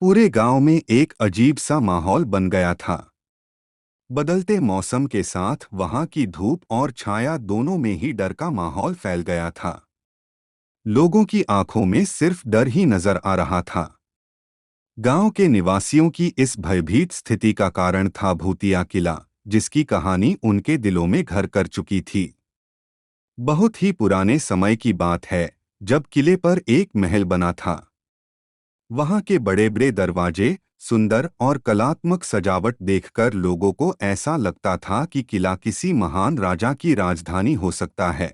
पूरे गांव में एक अजीब सा माहौल बन गया था। बदलते मौसम के साथ वहां की धूप और छाया दोनों में ही डर का माहौल फैल गया था। लोगों की आंखों में सिर्फ डर ही नजर आ रहा था। गांव के निवासियों की इस भयभीत स्थिति का कारण था भूतिया किला, जिसकी कहानी उनके दिलों में घर कर चुकी थी। बहुत ही पुराने समय की बात है, जब किले पर एक महल बना था। वहां के बड़े बड़े दरवाजे, सुंदर और कलात्मक सजावट देखकर लोगों को ऐसा लगता था कि किला किसी महान राजा की राजधानी हो सकता है।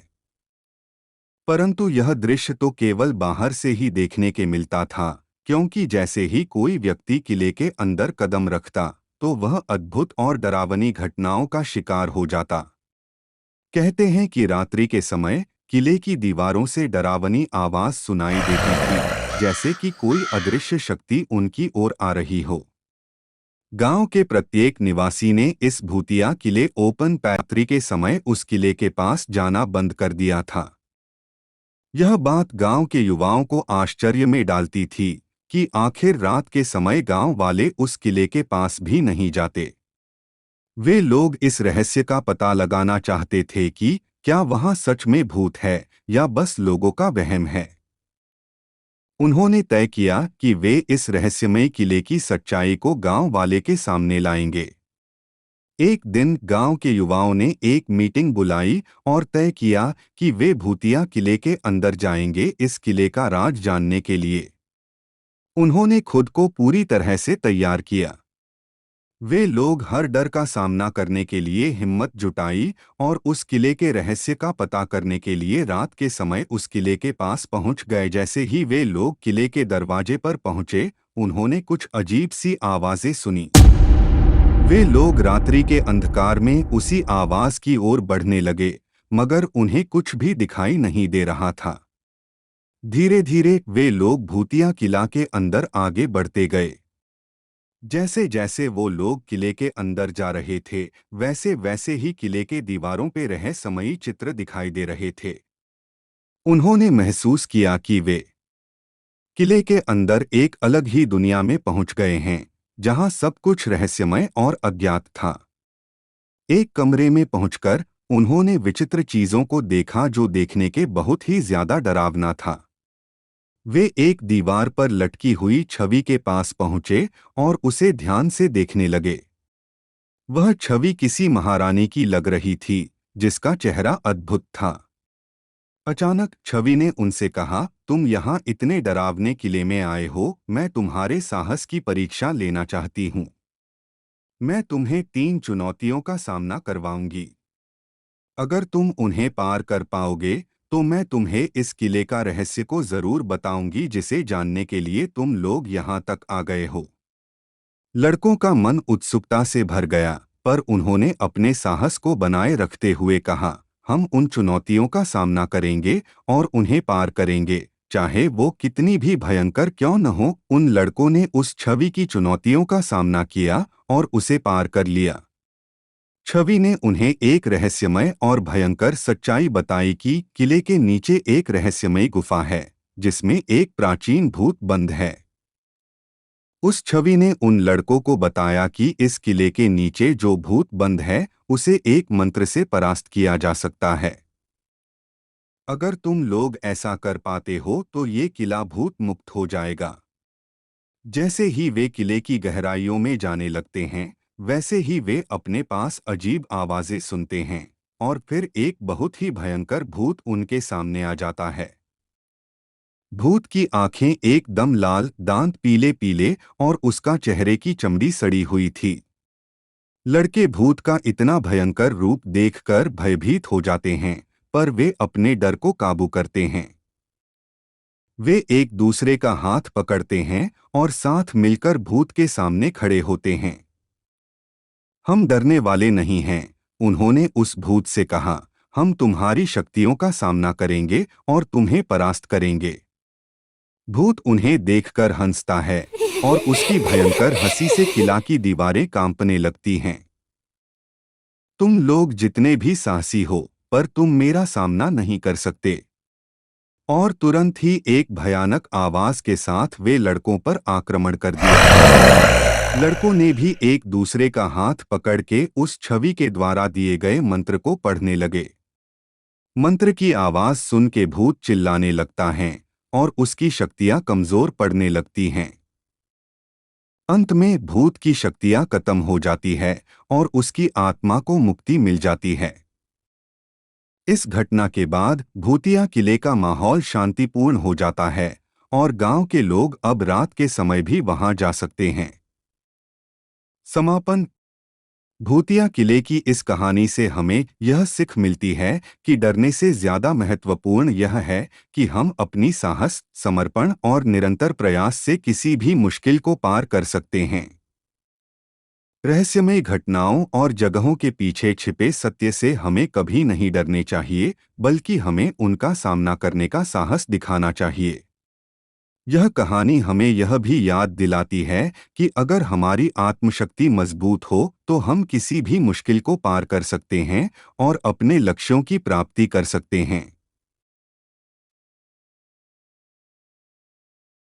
परंतु यह दृश्य तो केवल बाहर से ही देखने के मिलता था, क्योंकि जैसे ही कोई व्यक्ति किले के अंदर कदम रखता, तो वह अद्भुत और डरावनी घटनाओं का शिकार हो जाता। कहते हैं कि रात्रि के समय किले की दीवारों से डरावनी आवाज सुनाई देती थी, जैसे कि कोई अदृश्य शक्ति उनकी ओर आ रही हो। गांव के प्रत्येक निवासी ने इस भूतिया किले ओपन रात्रि के समय उस किले के पास जाना बंद कर दिया था। यह बात गांव के युवाओं को आश्चर्य में डालती थी कि आखिर रात के समय गांव वाले उस किले के पास भी नहीं जाते। वे लोग इस रहस्य का पता लगाना चाहते थे कि क्या वहां सच में भूत है या बस लोगों का वहम है। उन्होंने तय किया कि वे इस रहस्यमय किले की सच्चाई को गांव वाले के सामने लाएंगे। एक दिन गांव के युवाओं ने एक मीटिंग बुलाई और तय किया कि वे भूतिया किले के अंदर जाएंगे इस किले का राज जानने के लिए। उन्होंने खुद को पूरी तरह से तैयार किया। वे लोग हर डर का सामना करने के लिए हिम्मत जुटाई और उस किले के रहस्य का पता करने के लिए रात के समय उस किले के पास पहुंच गए। जैसे ही वे लोग किले के दरवाजे पर पहुंचे, उन्होंने कुछ अजीब सी आवाजें सुनी। वे लोग रात्रि के अंधकार में उसी आवाज की ओर बढ़ने लगे, मगर उन्हें कुछ भी दिखाई नहीं दे रहा था। धीरे धीरे वे लोग भूतिया किला के अंदर आगे बढ़ते गए। जैसे जैसे वो लोग किले के अंदर जा रहे थे, वैसे वैसे ही किले के दीवारों पे रहस्यमयी चित्र दिखाई दे रहे थे। उन्होंने महसूस किया कि वे किले के अंदर एक अलग ही दुनिया में पहुंच गए हैं, जहां सब कुछ रहस्यमय और अज्ञात था। एक कमरे में पहुंचकर उन्होंने विचित्र चीजों को देखा, जो देखने के बहुत ही ज्यादा डरावना था। वे एक दीवार पर लटकी हुई छवि के पास पहुंचे और उसे ध्यान से देखने लगे। वह छवि किसी महारानी की लग रही थी, जिसका चेहरा अद्भुत था। अचानक छवि ने उनसे कहा, तुम यहाँ इतने डरावने किले में आए हो, मैं तुम्हारे साहस की परीक्षा लेना चाहती हूँ। मैं तुम्हें 3 चुनौतियों का सामना करवाऊंगी। अगर तुम उन्हें पार कर पाओगे, तो मैं तुम्हें इस किले का रहस्य को जरूर बताऊंगी, जिसे जानने के लिए तुम लोग यहाँ तक आ गए हो। लड़कों का मन उत्सुकता से भर गया, पर उन्होंने अपने साहस को बनाए रखते हुए कहा, हम उन चुनौतियों का सामना करेंगे और उन्हें पार करेंगे, चाहे वो कितनी भी भयंकर क्यों न हो। उन लड़कों ने उस छवि की चुनौतियों का सामना किया और उसे पार कर लिया। छवि ने उन्हें एक रहस्यमय और भयंकर सच्चाई बताई कि किले के नीचे एक रहस्यमयी गुफा है, जिसमें एक प्राचीन भूत बंद है। उस छवि ने उन लड़कों को बताया कि इस किले के नीचे जो भूत बंद है, उसे एक मंत्र से परास्त किया जा सकता है। अगर तुम लोग ऐसा कर पाते हो तो ये किला भूत मुक्त हो जाएगा। जैसे ही वे किले की गहराइयों में जाने लगते हैं, वैसे ही वे अपने पास अजीब आवाजें सुनते हैं, और फिर एक बहुत ही भयंकर भूत उनके सामने आ जाता है। भूत की आंखें एकदम लाल, दांत पीले पीले और उसका चेहरे की चमड़ी सड़ी हुई थी। लड़के भूत का इतना भयंकर रूप देखकर भयभीत हो जाते हैं, पर वे अपने डर को काबू करते हैं। वे एक दूसरे का हाथ पकड़ते हैं और साथ मिलकर भूत के सामने खड़े होते हैं। हम डरने वाले नहीं हैं, उन्होंने उस भूत से कहा। हम तुम्हारी शक्तियों का सामना करेंगे और तुम्हें परास्त करेंगे। भूत उन्हें देखकर हंसता है और उसकी भयंकर हंसी से किला की दीवारें कांपने लगती हैं। तुम लोग जितने भी साहसी हो, पर तुम मेरा सामना नहीं कर सकते। और तुरंत ही एक भयानक आवाज के साथ वे लड़कों पर आक्रमण कर दिया। लड़कों ने भी एक दूसरे का हाथ पकड़ के उस छवि के द्वारा दिए गए मंत्र को पढ़ने लगे। मंत्र की आवाज सुन के भूत चिल्लाने लगता है और उसकी शक्तियां कमजोर पड़ने लगती हैं। अंत में भूत की शक्तियां खत्म हो जाती है और उसकी आत्मा को मुक्ति मिल जाती है। इस घटना के बाद भूतिया किले का माहौल शांतिपूर्ण हो जाता है और गांव के लोग अब रात के समय भी वहां जा सकते हैं। समापन। भूतिया किले की इस कहानी से हमें यह सीख मिलती है कि डरने से ज्यादा महत्वपूर्ण यह है कि हम अपनी साहस, समर्पण और निरंतर प्रयास से किसी भी मुश्किल को पार कर सकते हैं। रहस्यमय घटनाओं और जगहों के पीछे छिपे सत्य से हमें कभी नहीं डरने चाहिए, बल्कि हमें उनका सामना करने का साहस दिखाना चाहिए। यह कहानी हमें यह भी याद दिलाती है कि अगर हमारी आत्मशक्ति मजबूत हो तो हम किसी भी मुश्किल को पार कर सकते हैं और अपने लक्ष्यों की प्राप्ति कर सकते हैं।